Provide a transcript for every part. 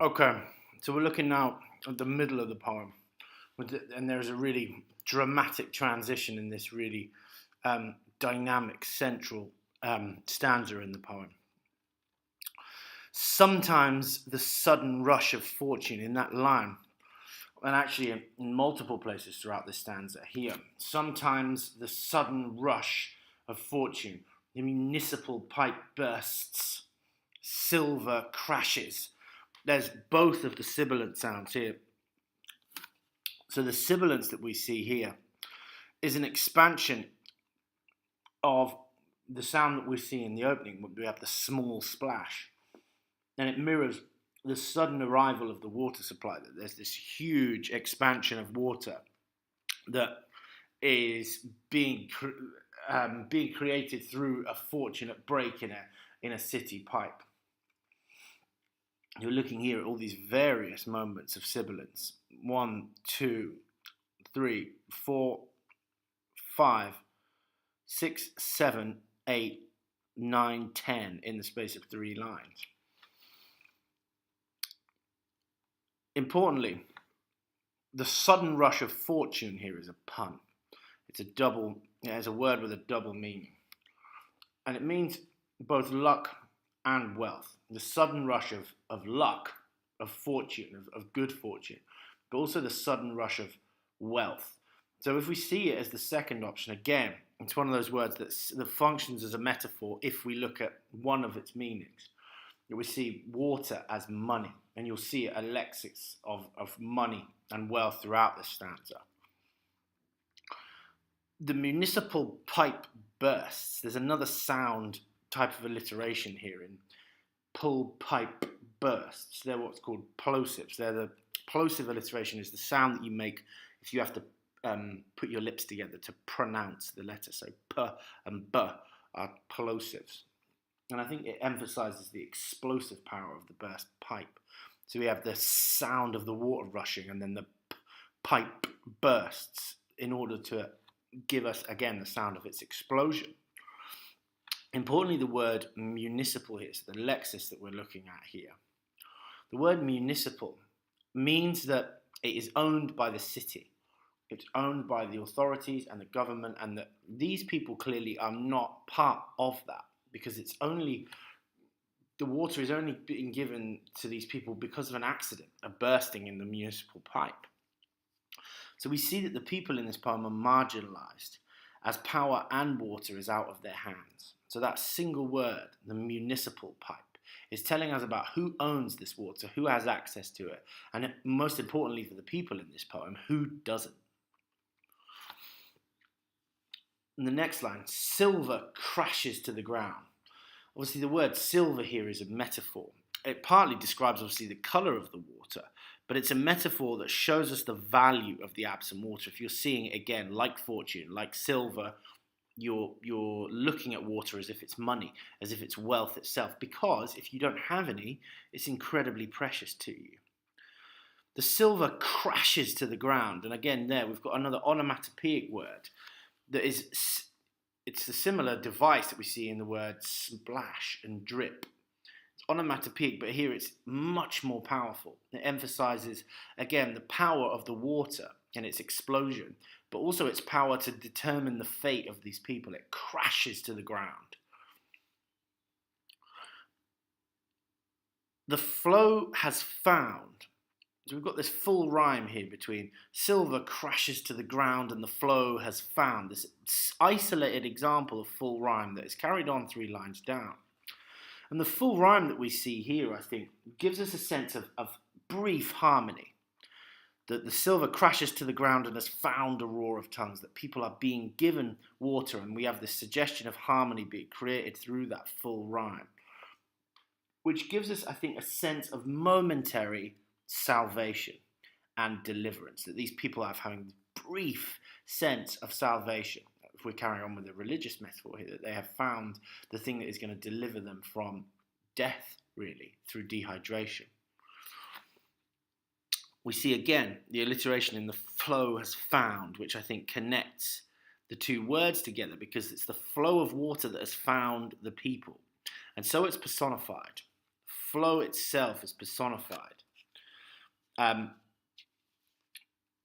Okay, so we're looking now at the middle of the poem, and there's a really dramatic transition in this really dynamic central stanza in the poem. Sometimes the sudden rush of fortune in that line, and actually in multiple places throughout this stanza here, sometimes the sudden rush of fortune, the municipal pipe bursts, silver crashes. There's both of the sibilant sounds here. So the sibilance that we see here is an expansion of the sound that we see in the opening. We have the small splash, and it mirrors the sudden arrival of the water supply. That there's this huge expansion of water that is being created through a fortunate break in a city pipe. You're looking here at all these various moments of sibilance. 1, 2, 3, 4, 5, 6, 7, 8, 9, 10 in the space of 3 lines. Importantly, the sudden rush of fortune here is a pun. It's a word with a double meaning. And it means both luck and wealth. The sudden rush of luck, of fortune, of good fortune, but also the sudden rush of wealth. So if we see it as the second option, again, it's one of those words that functions as a metaphor if we look at one of its meanings. We see water as money, and you'll see a lexis of money and wealth throughout this stanza. The municipal pipe bursts. There's another sound type of alliteration here in pull pipe bursts. They're what's called plosives. The plosive alliteration is the sound that you make if you have to put your lips together to pronounce the letter. So p and b are plosives. And I think it emphasizes the explosive power of the burst pipe. So we have the sound of the water rushing, and then the pipe bursts in order to give us, again, the sound of its explosion. Importantly, the word municipal here, so the lexis that we're looking at here. The word municipal means that it is owned by the city. It's owned by the authorities and the government, and that these people clearly are not part of that, because the water is only being given to these people because of an accident, a bursting in the municipal pipe. So we see that the people in this poem are marginalized as power and water is out of their hands. So that single word, the municipal pipe, is telling us about who owns this water, who has access to it, and most importantly for the people in this poem, who doesn't. In the next line, silver crashes to the ground. Obviously, the word silver here is a metaphor. It partly describes, obviously, the colour of the water, but it's a metaphor that shows us the value of the absent water. If you're seeing it again, like fortune, like silver, you're looking at water as if it's money, as if it's wealth itself, because if you don't have any, it's incredibly precious to you. The silver crashes to the ground, and again there we've got another onomatopoeic word that is, it's a similar device that we see in the word splash and drip. It's onomatopoeic, but here it's much more powerful. It emphasizes, again, the power of the water and its explosion, but also its power to determine the fate of these people. It crashes to the ground. The flow has found. So we've got this full rhyme here between silver crashes to the ground and the flow has found. This isolated example of full rhyme that is carried on 3 lines down. And the full rhyme that we see here, I think, gives us a sense of brief harmony. That the silver crashes to the ground and has found a roar of tongues, that people are being given water, and we have this suggestion of harmony being created through that full rhyme, which gives us, I think, a sense of momentary salvation and deliverance, that these people are having a brief sense of salvation. If we're carrying on with the religious metaphor here, that they have found the thing that is going to deliver them from death, really, through dehydration. We see again the alliteration in the flow has found, which I think connects the 2 words together, because it's the flow of water that has found the people. And so it's personified. Flow itself is personified. and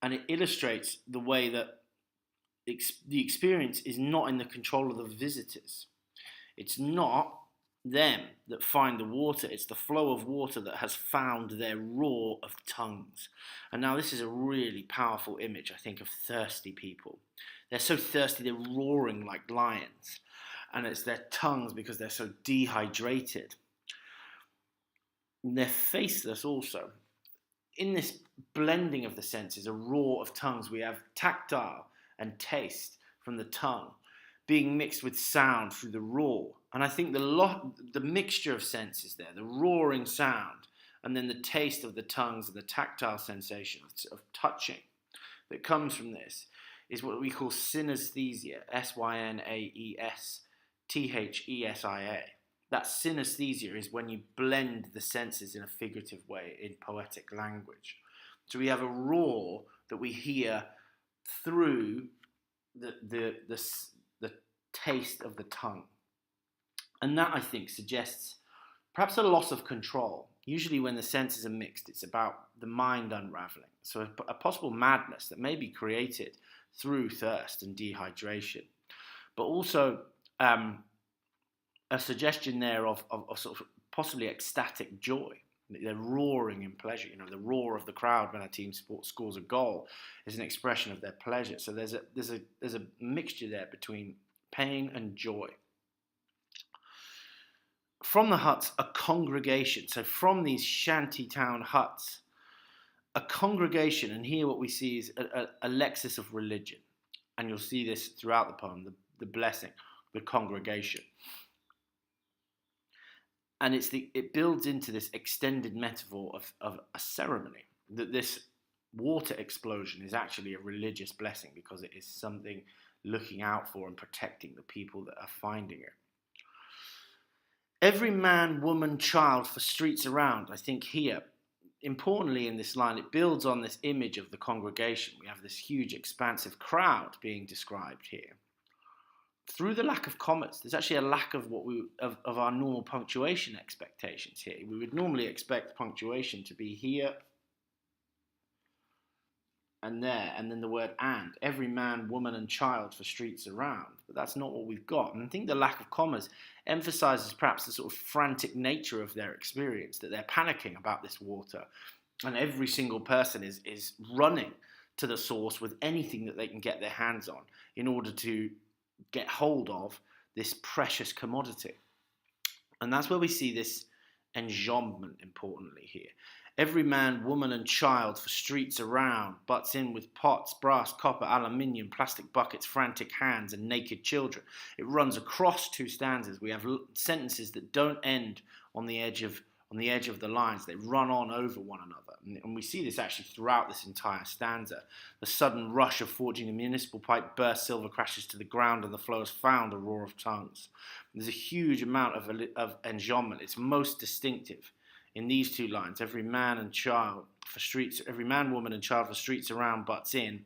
it illustrates the way that the experience is not in the control of the visitors. It's not them that find the water, it's the flow of water that has found their roar of tongues. And now this is a really powerful image, I think, of thirsty people. They're so thirsty, they're roaring like lions. And it's their tongues because they're so dehydrated. And they're faceless also. In this blending of the senses, a roar of tongues, we have tactile and taste from the tongue being mixed with sound through the roar. And I think the mixture of senses there, the roaring sound, and then the taste of the tongues and the tactile sensation of touching that comes from this is what we call synesthesia, synesthesia. That synesthesia is when you blend the senses in a figurative way in poetic language. So we have a roar that we hear through the taste of the tongue. And that, I think, suggests perhaps a loss of control. Usually when the senses are mixed, it's about the mind unraveling. So a possible madness that may be created through thirst and dehydration. But also a suggestion there of sort of possibly ecstatic joy. They're roaring in pleasure. You know, the roar of the crowd when a team scores a goal is an expression of their pleasure. So there's a mixture there between pain and joy. From the huts, a congregation. So from these shantytown huts, a congregation, and here what we see is a lexis of religion. And you'll see this throughout the poem, the blessing, the congregation. And it builds into this extended metaphor of a ceremony, that this water explosion is actually a religious blessing because it is something looking out for and protecting the people that are finding it. Every man, woman, child for streets around, I think here, importantly in this line, it builds on this image of the congregation. We have this huge expansive crowd being described here. Through the lack of commas, there's actually a lack of of our normal punctuation expectations here. We would normally expect punctuation to be here and there, and then the word and. Every man, woman, and child for streets around. But that's not what we've got. And I think the lack of commas emphasizes perhaps the sort of frantic nature of their experience, that they're panicking about this water. And every single person is running to the source with anything that they can get their hands on in order to get hold of this precious commodity. And that's where we see this enjambment importantly here. Every man, woman, and child for streets around butts in with pots, brass, copper, aluminium, plastic buckets, frantic hands, and naked children. It runs across two stanzas. We have sentences that don't end on the edge of the lines. They run on over one another. And we see this actually throughout this entire stanza. The sudden rush of forging the municipal pipe bursts, silver crashes to the ground, and the flow has found a roar of tongues. There's a huge amount of enjambment. It's most distinctive in these two lines. Every man, woman, and child for streets around butts in.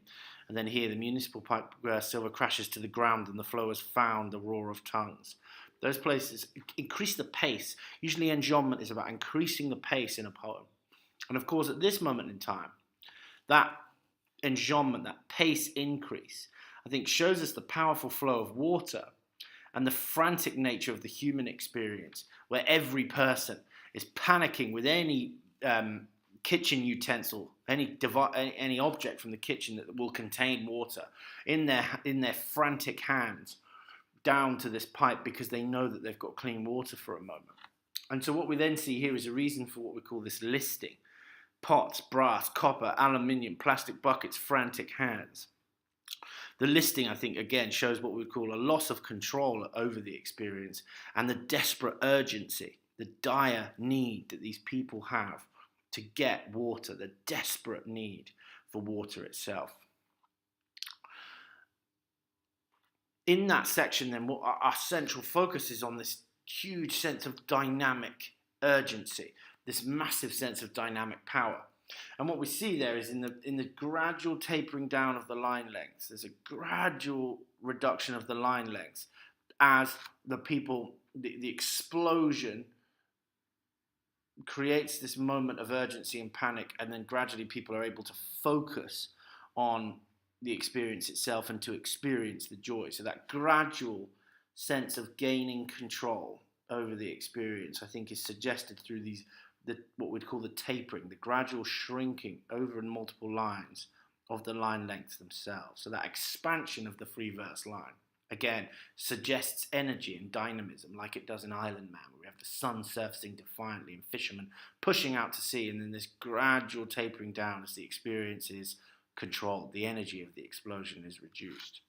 And then here, the municipal pipe silver crashes to the ground, and the flow has found the roar of tongues. Those places increase the pace. Usually enjambment is about increasing the pace in a poem. And of course, at this moment in time, that enjambment, that pace increase, I think shows us the powerful flow of water and the frantic nature of the human experience, where every person is panicking with any kitchen utensil, any object from the kitchen that will contain water in their frantic hands down to this pipe, because they know that they've got clean water for a moment. And so what we then see here is a reason for what we call this listing: pots, brass, copper, aluminium, plastic buckets, frantic hands. The listing, I think, again shows what we would call a loss of control over the experience and the desperate urgency, the dire need that these people have to get water, the desperate need for water itself. In that section, then, what our central focus is on this huge sense of dynamic urgency, this massive sense of dynamic power. And what we see there is in the gradual tapering down of the line lengths, there's a gradual reduction of the line lengths as the explosion creates this moment of urgency and panic, and then gradually people are able to focus on the experience itself and to experience the joy. So that gradual sense of gaining control over the experience, I think, is suggested through what we'd call the tapering, the gradual shrinking over multiple lines of the line lengths themselves. So that expansion of the free verse line, again, suggests energy and dynamism, like it does in Island Man, where we have the sun surfacing defiantly and fishermen pushing out to sea, and then this gradual tapering down as the experience is controlled, the energy of the explosion is reduced.